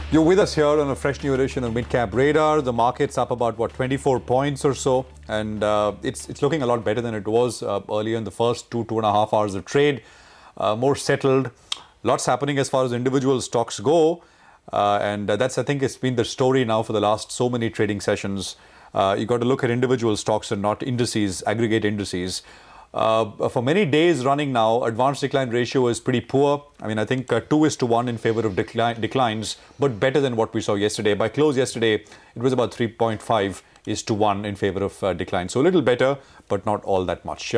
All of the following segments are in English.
You're with us here on a fresh new edition of Mid-Cap Radar. The market's up about, 24 points or so. And it's looking a lot better than it was earlier in the first 2.5 hours of trade. More settled. Lots happening as far as individual stocks go. And that's, I think, it's been the story now for the last so many trading sessions. You've got to look at individual stocks and not indices, aggregate indices. For many days running now, advanced decline ratio is pretty poor. I mean, I think 2:1 in favor of declines, but better than what we saw yesterday. By close yesterday, it was about 3.5:1 in favor of decline. So a little better, but not all that much.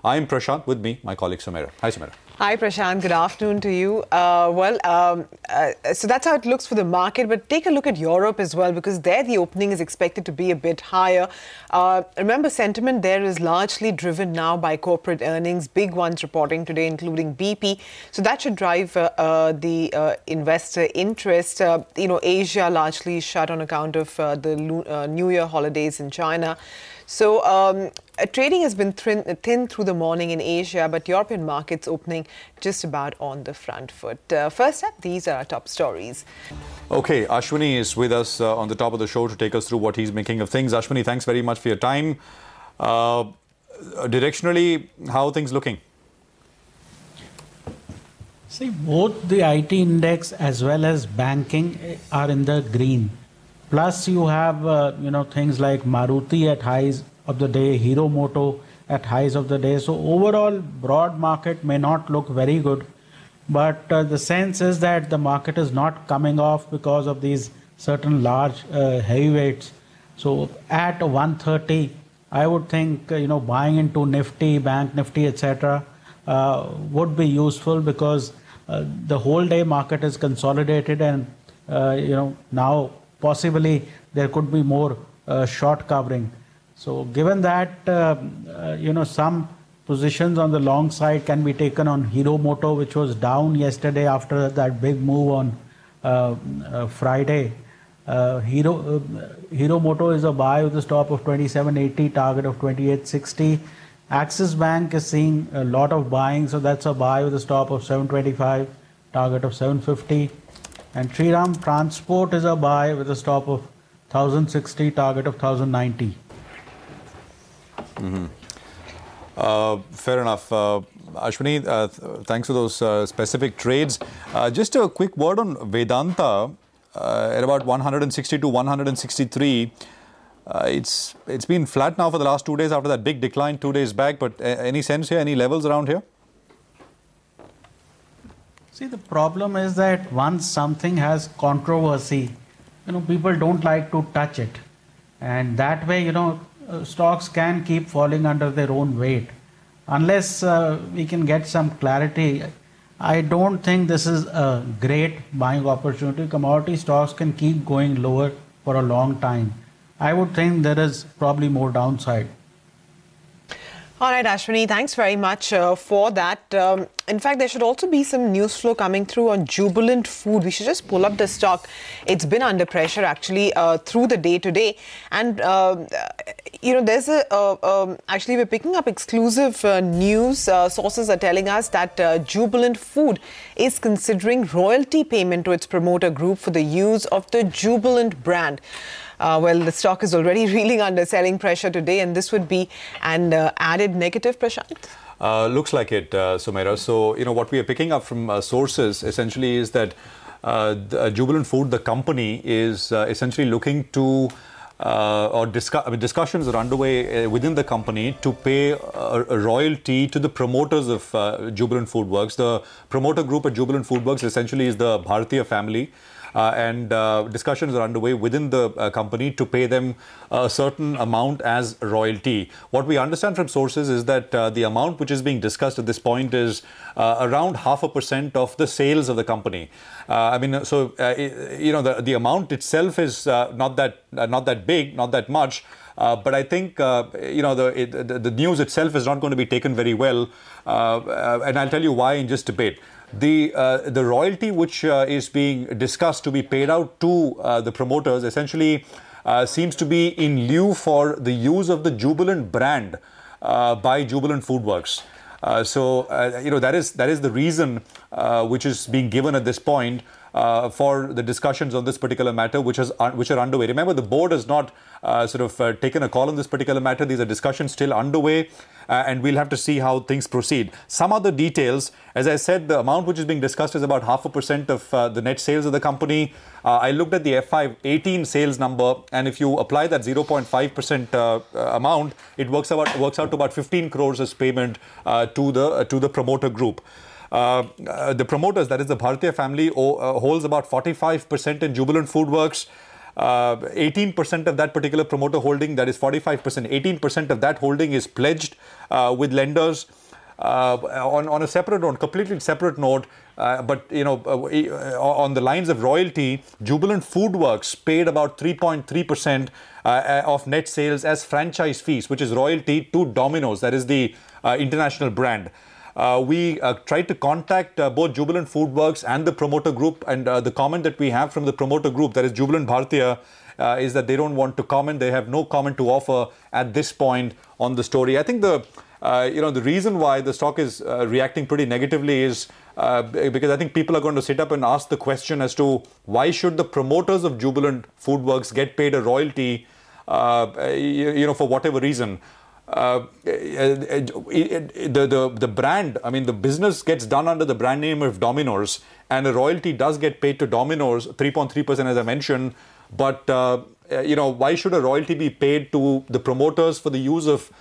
I'm Prashant, with me, my colleague Sumaira. Hi, Sumaira. Hi, Prashant. Good afternoon to you. So that's how it looks for the market. But take a look at Europe as well, because there the opening is expected to be a bit higher. Remember, sentiment there is largely driven now by corporate earnings, big ones reporting today, including BP. So that should drive the investor interest. Asia largely shut on account of the New Year holidays in China. So trading has been thin through the morning in Asia, but European markets opening just about on the front foot. First up, these are our top stories. Okay, Ashwini is with us on the top of the show to take us through what he's making of things. Ashwini, thanks very much for your time. Directionally, how are things looking? See, both the IT index as well as banking are in the green. Plus, you have, things like Maruti at highs of the day, Hero Moto at highs of the day. So overall, broad market may not look very good. But the sense is that the market is not coming off because of these certain large heavyweights. So at 130, I would think, buying into Nifty, Bank Nifty, etc. Would be useful, because the whole day market is consolidated, and, now possibly there could be more short covering. So given that, some positions on the long side can be taken on Hero Moto, which was down yesterday after that big move on Friday. Hero Moto is a buy with a stop of 2780, target of 2860. Axis Bank is seeing a lot of buying, so that's a buy with a stop of 725, target of 750. And Shriram Transport is a buy with a stop of 1060, target of 1090. Fair enough. Ashwini, thanks for those specific trades. Just a quick word on Vedanta. At about 160 to 163. It's been flat now for the last 2 days after that big decline 2 days back. But any sense here, any levels around here? See, the problem is that once something has controversy, people don't like to touch it. And that way, stocks can keep falling under their own weight. Unless we can get some clarity, I don't think this is a great buying opportunity. Commodity stocks can keep going lower for a long time. I would think there is probably more downside. All right, Ashwini, thanks very much for that. In fact, there should also be some news flow coming through on Jubilant Food. We should just pull up the stock. It's been under pressure, actually, through the day today. And, there's actually, we're picking up exclusive news. Sources are telling us that Jubilant Food is considering royalty payment to its promoter group for the use of the Jubilant brand. The stock is already reeling under selling pressure today, and this would be an added negative, Prashant? Looks like it, Sumaira. So, what we are picking up from sources essentially is that Jubilant Food, the company, is essentially looking to discussions are underway within the company to pay a royalty to the promoters of Jubilant Food Works. The promoter group at Jubilant Food Works essentially is the Bharatiya family. And discussions are underway within the company to pay them a certain amount as royalty. What we understand from sources is that the amount which is being discussed at this point is around 0.5% of the sales of the company. The amount itself is not that big, not that much. But I think, the news itself is not going to be taken very well. And I'll tell you why in just a bit. The royalty which is being discussed to be paid out to the promoters essentially seems to be in lieu for the use of the Jubilant brand by Jubilant Food Works. That is the reason which is being given at this point for the discussions on this particular matter, which are underway. Remember, the board has not taken a call on this particular matter. These are discussions still underway, and we'll have to see how things proceed. Some other details, as I said, the amount which is being discussed is about 0.5% of the net sales of the company. I looked at the FY18 sales number, and if you apply that 0.5% amount, it works out to about 15 crores as payment to the promoter group. The promoters, that is the Bhartiya family, holds about 45% in Jubilant Food Works. 18% of that particular promoter holding, that is 45%, 18% of that holding is pledged with lenders. On a separate note, completely separate note, but on the lines of royalty, Jubilant Food Works paid about 3.3% of net sales as franchise fees, which is royalty to Domino's, that is the international brand. We tried to contact both Jubilant Food Works and the promoter group, and the comment that we have from the promoter group, that is Jubilant Bhartiya, is that they don't want to comment. They have no comment to offer at this point on the story. I think the reason why the stock is reacting pretty negatively is because I think people are going to sit up and ask the question as to why should the promoters of Jubilant Food Works get paid a royalty, for whatever reason. The brand, I mean, the business gets done under the brand name of Domino's, and a royalty does get paid to Domino's, 3.3% as I mentioned. But, why should a royalty be paid to the promoters for the use of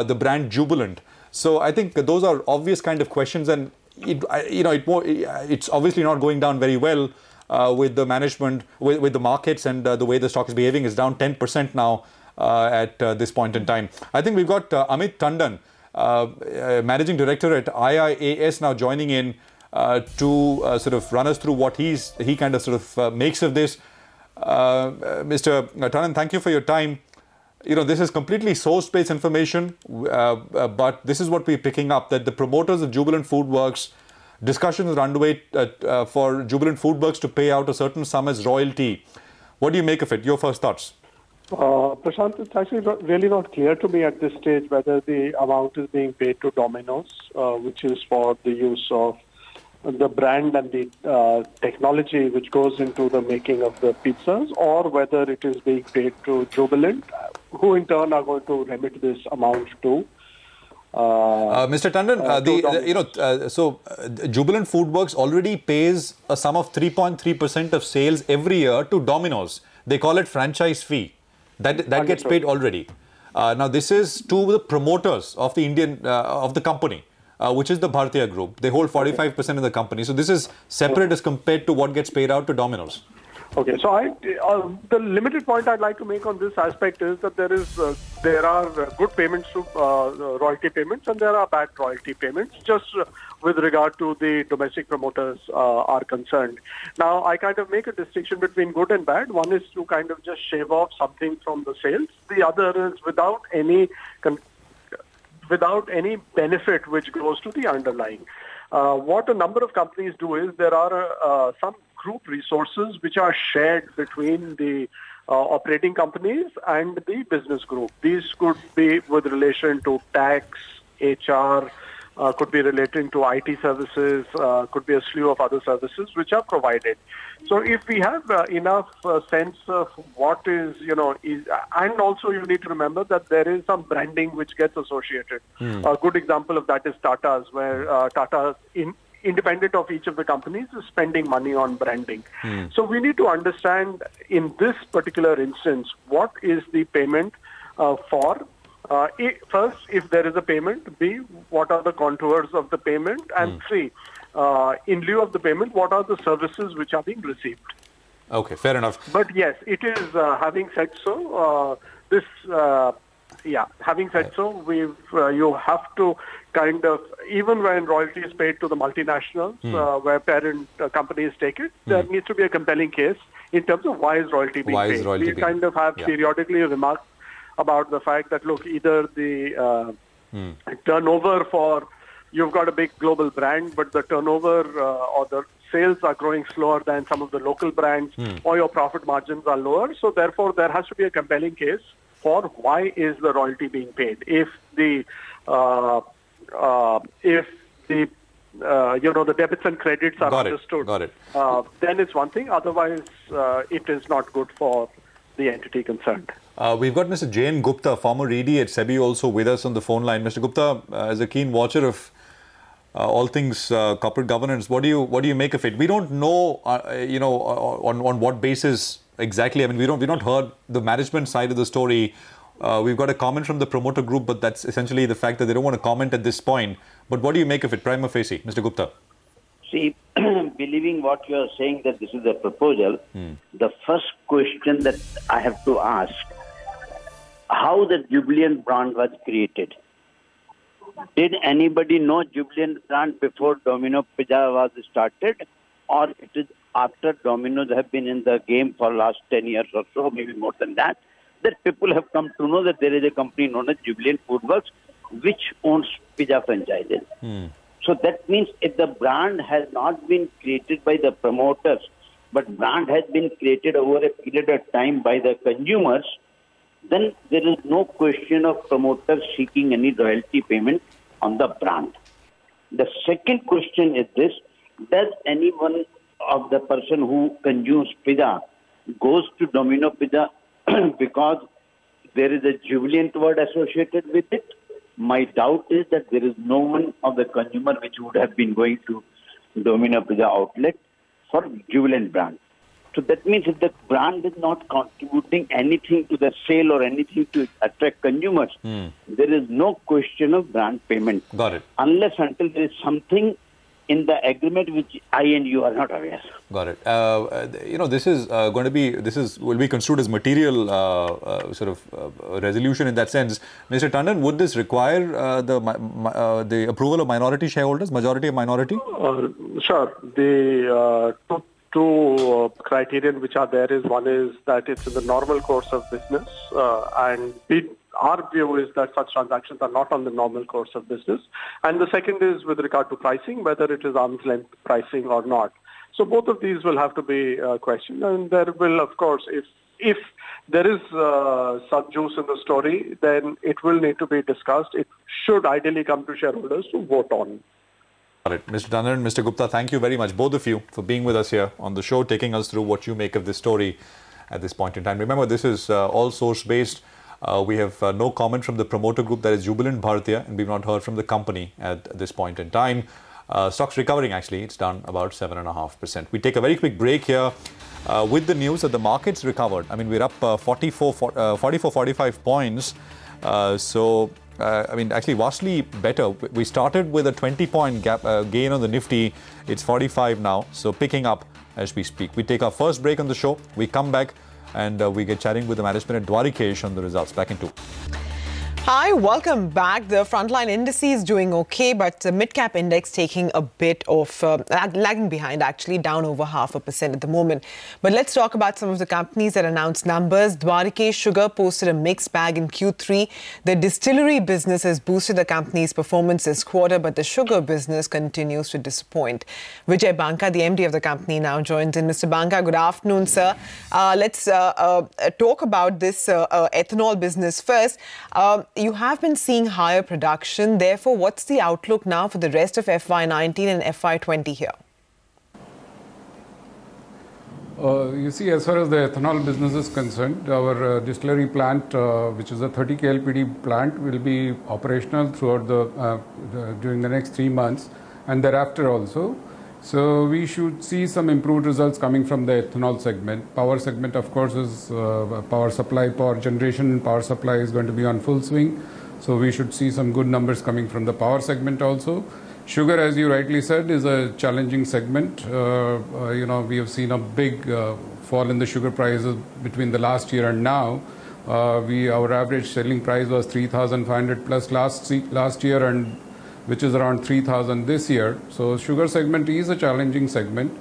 the brand Jubilant? So I think those are obvious kind of questions, and it's obviously not going down very well with the management, with the markets, and the way the stock is behaving is down 10% now. At this point in time. I think we've got Amit Tandon, Managing Director at IIAS, now joining in to sort of run us through what he kind of makes of this. Mr. Tandon, thank you for your time. This is completely source-based information, but this is what we're picking up, that the promoters of Jubilant Food Works, discussions are underway for Jubilant Food Works to pay out a certain sum as royalty. What do you make of it? Your first thoughts? Prashant, it's actually really not clear to me at this stage whether the amount is being paid to Domino's, which is for the use of the brand and the technology which goes into the making of the pizzas, or whether it is being paid to Jubilant, who in turn are going to remit this amount to. Mr. Tandon, Jubilant Food Works already pays a sum of 3.3% of sales every year to Domino's. They call it franchise fee. That gets paid already. Now, this is to the promoters of the of the company, which is the Bhartiya Group. They hold 45% of the company. So this is separate as compared to what gets paid out to Domino's. Okay, so the limited point I'd like to make on this aspect is that there are good payments to royalty payments, and there are bad royalty payments, just with regard to the domestic promoters are concerned. Now, I kind of make a distinction between good and bad. One is to kind of just shave off something from the sales. The other is without any benefit which goes to the underlying. What a number of companies do is there are some group resources which are shared between the operating companies and the business group. These could be with relation to tax, HR, could be relating to IT services, could be a slew of other services which are provided. So if we have enough sense of what is, and also you need to remember that there is some branding which gets associated. A good example of that is Tata's, where Tata, independent of each of the companies, is spending money on branding. So we need to understand in this particular instance, what is the payment for? First, if there is a payment. B, what are the contours of the payment? And three, in lieu of the payment, what are the services which are being received? Okay, fair enough. But yes, it is, having said so, having said so, you have to kind of, even when royalty is paid to the multinationals, where parent companies take it, there needs to be a compelling case in terms of why is royalty being paid. We kind of have periodically remarked about the fact that, look, either the turnover for, you've got a big global brand, but the turnover or the sales are growing slower than some of the local brands, or your profit margins are lower. So therefore, there has to be a compelling case for why is the royalty being paid. If the the debits and credits are understood. Got it. Then it's one thing. Otherwise, it is not good for the entity concerned. We've got Mr. Jain Gupta, former ED at SEBI, also with us on the phone line. Mr. Gupta, as a keen watcher of all things corporate governance, what do you make of it? We don't know, on what basis exactly. I mean, we've not heard the management side of the story. We've got a comment from the promoter group, but that's essentially the fact that they don't want to comment at this point. But what do you make of it, prima facie, Mr. Gupta? See, believing what you are saying that this is a proposal, the first question that I have to ask, how the Jubilant brand was created? Did anybody know Jubilant brand before Domino Pizza was started, or it is after Domino's have been in the game for last 10 years or so, maybe more than that people have come to know that there is a company known as Jubilant Food which owns pizza franchises. So that means if the brand has not been created by the promoters, but brand has been created over a period of time by the consumers, then there is no question of promoters seeking any royalty payment on the brand. The second question is this: does any one of the person who consumes pizza goes to Domino Pizza because there is a Jubilant word associated with it? My doubt is that there is no one of the consumer which would have been going to Domino Pizza outlet for Jubilant brand. So that means if the brand is not contributing anything to the sale or anything to attract consumers, there is no question of brand payment. Got it. Unless until there is something in the agreement which I and you are not aware. Got it. This is will be construed as material resolution in that sense. Mr. Tandon, would this require the approval of minority shareholders, majority of minority? Sure. The two criterion which are there is, one is that it's in the normal course of business, and our view is that such transactions are not on the normal course of business. And the second is with regard to pricing, whether it is arm's length pricing or not. So both of these will have to be questioned, and there will, of course, if there is some juice in the story, then it will need to be discussed. It should ideally come to shareholders to vote on. All right, Mr. Tandon and Mr. Gupta, thank you very much, both of you, for being with us here on the show, taking us through what you make of this story at this point in time. Remember, this is all source-based. We have no comment from the promoter group, that is Jubilant Bharatiya, and we've not heard from the company at this point in time. Stock's recovering, actually. It's down about 7.5%. We take a very quick break here with the news that the market's recovered. I mean, we're up 45 points. Actually vastly better. We started with a 20-point gain on the Nifty. It's 45 now, so picking up as we speak. We take our first break on the show. We come back and we get chatting with the management at Dwarikesh on the results. Back in 2. Hi, welcome back. The frontline indices doing okay, but the mid-cap index taking a bit of lagging behind, actually down over 0.5% at the moment. But let's talk about some of the companies that announced numbers. Dwarikesh Sugar posted a mixed bag in Q3. The distillery business has boosted the company's performance this quarter, but the sugar business continues to disappoint. Vijay Banka, the MD of the company, now joins in. Mr. Banka, good afternoon, sir. Let's talk about this ethanol business first. You have been seeing higher production. Therefore, what's the outlook now for the rest of FY19 and FY20 here? You see, as far as the ethanol business is concerned, our distillery plant, which is a 30 KLPD plant, will be operational throughout during the next 3 months and thereafter also. So we should see some improved results coming from the ethanol segment. Power segment, of course, is power supply, power generation, power supply is going to be on full swing. So we should see some good numbers coming from the power segment also. Sugar, as you rightly said, is a challenging segment. We have seen a big fall in the sugar prices between the last year and now. Our average selling price was 3,500 plus last year, and which is around 3,000 this year. So sugar segment is a challenging segment.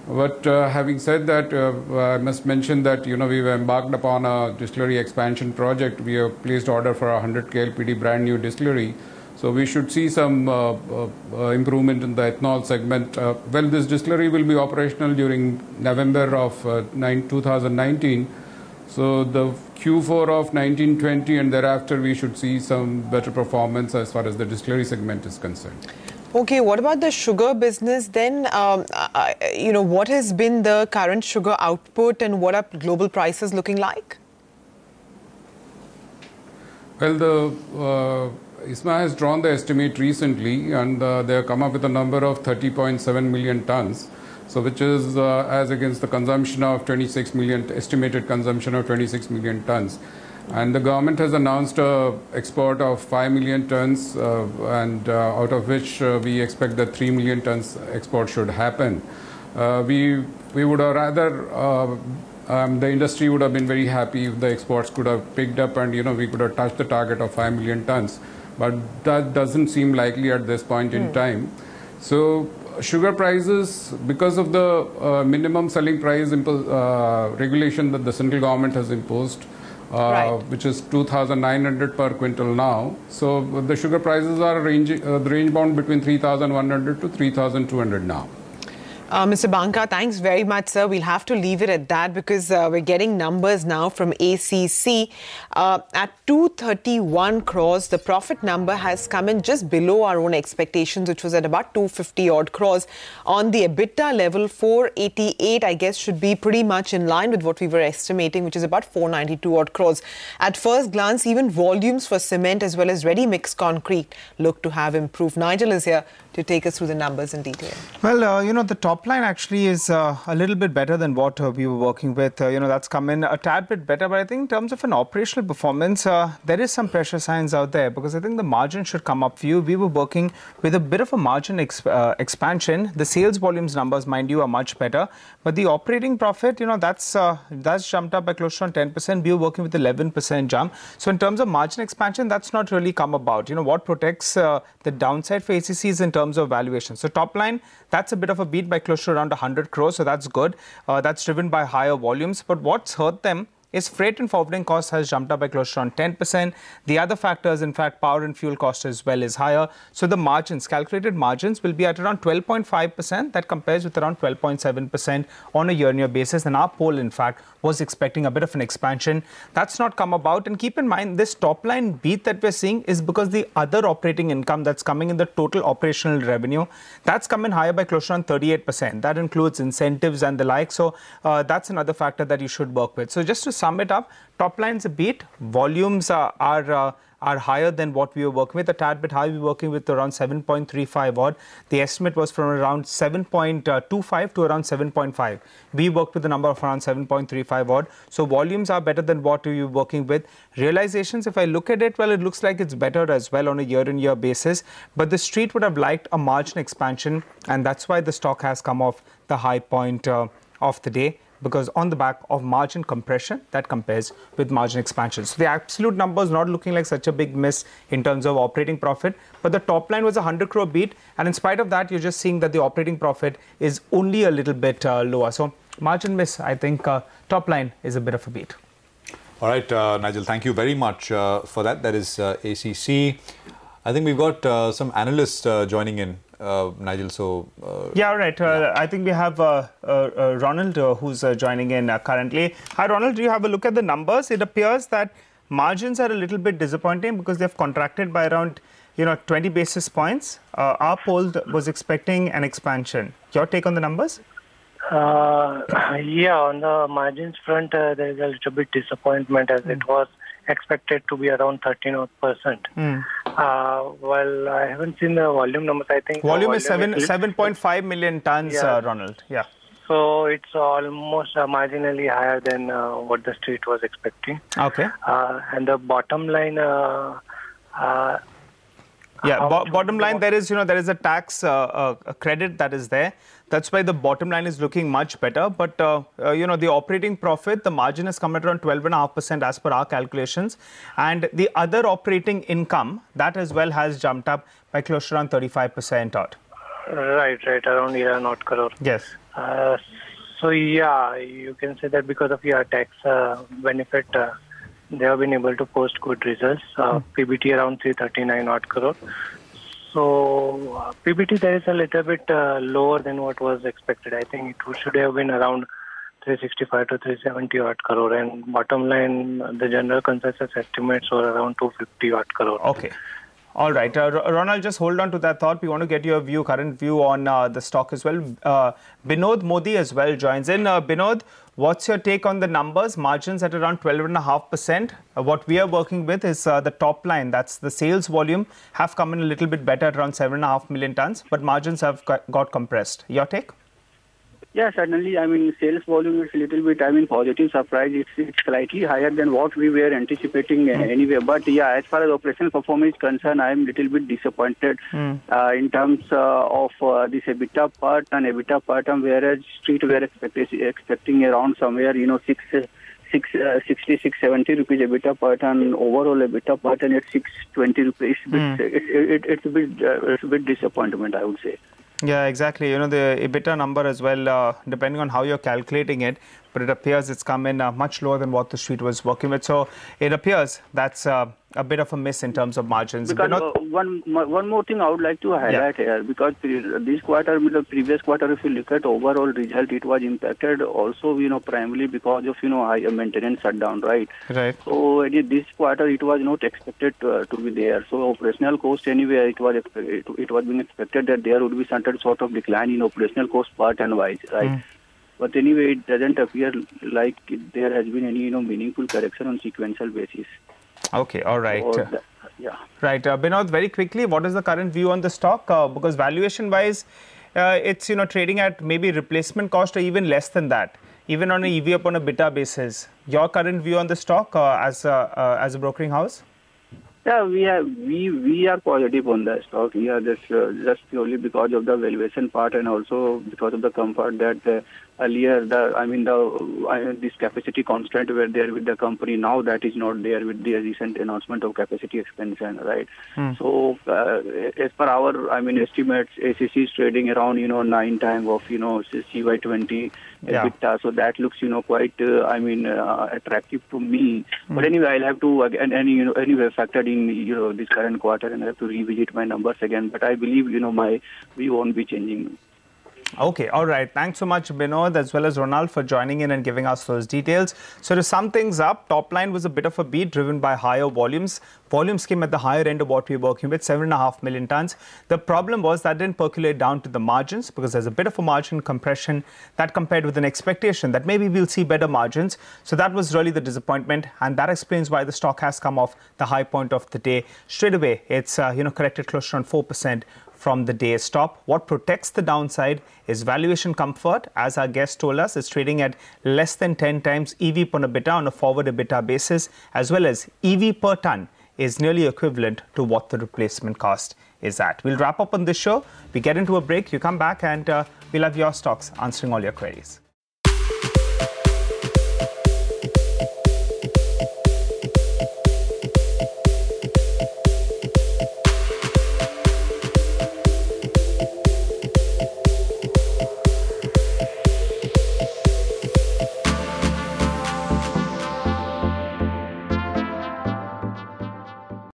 But having said that, I must mention that we've embarked upon a distillery expansion project. We have placed order for a 100 KLPD brand new distillery. So we should see some improvement in the ethanol segment. This distillery will be operational during November of 2019. So the Q4 of 1920 and thereafter we should see some better performance as far as the distillery segment is concerned. Okay, what about the sugar business then? What has been the current sugar output and what are global prices looking like? Well, ISMA has drawn the estimate recently, and they have come up with a number of 30.7 million tons. So, which is as against the consumption of 26 million, estimated consumption of 26 million tons. And the government has announced an export of 5 million tons, and out of which we expect that 3 million tons export should happen. We would have rather, the industry would have been very happy if the exports could have picked up and, we could have touched the target of 5 million tons. But that doesn't seem likely at this point in time. So, sugar prices, because of the minimum selling price regulation that the central government has imposed, which is 2,900 per quintal now. So the sugar prices are range bound between 3,100 to 3,200 now. Mr. Banka, thanks very much, sir. We'll have to leave it at that because we're getting numbers now from ACC. At 231 crores, the profit number has come in just below our own expectations, which was at about 250 odd crores. On the EBITDA level, 488, I guess, should be pretty much in line with what we were estimating, which is about 492 odd crores. At first glance, even volumes for cement as well as ready-mix concrete look to have improved. Nigel is here to take us through the numbers in detail. Well, the top line actually is a little bit better than what we were working with. That's come in a tad bit better. But I think in terms of an operational performance, there is some pressure signs out there because I think the margin should come up for you. We were working with a bit of a margin expansion. The sales volumes numbers, mind you, are much better. But the operating profit, that's jumped up by close to 10%. We were working with 11% jump. So in terms of margin expansion, that's not really come about. What protects the downside for ACC is in terms of valuation. So top line, that's a bit of a beat by close to around 100 crores. So that's good. That's driven by higher volumes. But what's hurt them is freight and forwarding costs has jumped up by close to around 10%. The other factors, in fact, power and fuel cost as well is higher. So the margins, calculated margins, will be at around 12.5%. That compares with around 12.7% on a year-on-year basis. And our poll, in fact, was expecting a bit of an expansion. That's not come about. And keep in mind, this top line beat that we're seeing is because the other operating income that's coming in the total operational revenue, that's come in higher by close to around 38%. That includes incentives and the like. So that's another factor that you should work with. So just to sum it up, top line's a beat. Volumes are higher than what we were working with. A tad bit high, we were working with around 7.35 odd. The estimate was from around 7.25 to around 7.5. We worked with a number of around 7.35 odd. So volumes are better than what we were working with. Realizations, if I look at it, well, it looks like it's better as well on a year-on-year basis. But the street would have liked a margin expansion, and that's why the stock has come off the high point of the day, because on the back of margin compression that compares with margin expansion. So the absolute number is not looking like such a big miss in terms of operating profit, but the top line was a 100 crore beat, and in spite of that, you're just seeing that the operating profit is only a little bit lower. So margin miss, I think top line is a bit of a beat. All right, Nigel, thank you very much for that. That is ACC. I think we've got some analysts joining in. Nigel, so... yeah, right. I think we have Ronald who's joining in currently. Hi, Ronald. Do you have a look at the numbers? It appears that margins are a little bit disappointing because they've contracted by around 20 basis points. Our poll was expecting an expansion. Your take on the numbers? Yeah, on the margins front, there is a little bit disappointment as it was expected to be around 13%. Well, I haven't seen the volume numbers. I think volume is 7.5 million tons, yeah. Ronald. Yeah. So it's almost marginally higher than what the street was expecting. Okay. And the bottom line. Bottom line, there is a tax credit that is there. That's why the bottom line is looking much better. But, the operating profit, the margin has come at around 12.5% as per our calculations. And the other operating income, that as well has jumped up by close to around 35% odd. Right, around 11 crore. Yes. So, yeah, you can say that because of your tax benefit, they have been able to post good results. PBT around 339 odd crore. So PBT there is a little bit lower than what was expected. I think it should have been around 365 to 370 odd crore, and bottom line the general consensus estimates were around 250 odd crore. Okay. All right. Ronald, just hold on to that thought. We want to get your view, current view on the stock as well. Binod Modi as well joins in. Binod, what's your take on the numbers? Margins at around 12.5%. What we are working with is the top line. That's the sales volume have come in a little bit better at around 7.5 million tons, but margins have got compressed. Your take? Yeah, certainly. I mean, sales volume is a little bit, positive surprise. It's slightly higher than what we were anticipating anyway. But yeah, as far as operational performance is concerned, I'm a little bit disappointed in terms of this EBITDA per ton, whereas Street were expecting around somewhere, 60, 670 rupees EBITDA per ton. Overall EBITDA per ton at 620 rupees. It's a bit disappointment, I would say. Yeah, exactly. You know, the EBITDA number as well, depending on how you're calculating it, but it appears it's come in much lower than what the street was working with. So it appears that's a bit of a miss in terms of margins. Because one more thing I would like to highlight here, because this quarter, the previous quarter, if you look at overall result, it was impacted also, primarily because of, high maintenance shutdown, right? Right. So this quarter, it was not expected to be there. So operational cost anyway, it was being expected that there would be some sort of decline in operational cost per ton wise, right? But anyway, it doesn't appear like there has been any, meaningful correction on sequential basis. Okay, all right. Yeah. Right. Binod, very quickly, what is the current view on the stock? Because valuation-wise, it's, trading at maybe replacement cost or even less than that, even on a EV upon a beta basis. Your current view on the stock as a brokering house? Yeah, we are positive on the stock. Yeah, just purely because of the valuation part and also because of the comfort that earlier this capacity constraint were there with the company. Now that is not there with the recent announcement of capacity expansion, right? So as per our estimates, ACC is trading around 9 times of CY20 EBITDA. So that looks quite attractive to me. But anyway, I'll have to anyway factor in this current quarter and I have to revisit my numbers again. But I believe my view won't be changing. Okay, all right. Thanks so much, Binod, as well as Ronald, for joining in and giving us those details. So to sum things up, top line was a bit of a beat driven by higher volumes. Volumes came at the higher end of what we were working with, 7.5 million tons. The problem was that didn't percolate down to the margins because there's a bit of a margin compression that compared with an expectation that maybe we'll see better margins. So that was really the disappointment, and that explains why the stock has come off the high point of the day. Straight away, it's corrected close to around 4% from the day's top. What protects the downside is valuation comfort. As our guest told us, it's trading at less than 10 times EV per EBITDA on a forward EBITDA basis, as well as EV per ton is nearly equivalent to what the replacement cost is at. We'll wrap up on this show. We get into a break. You come back and we'll have your stocks answering all your queries.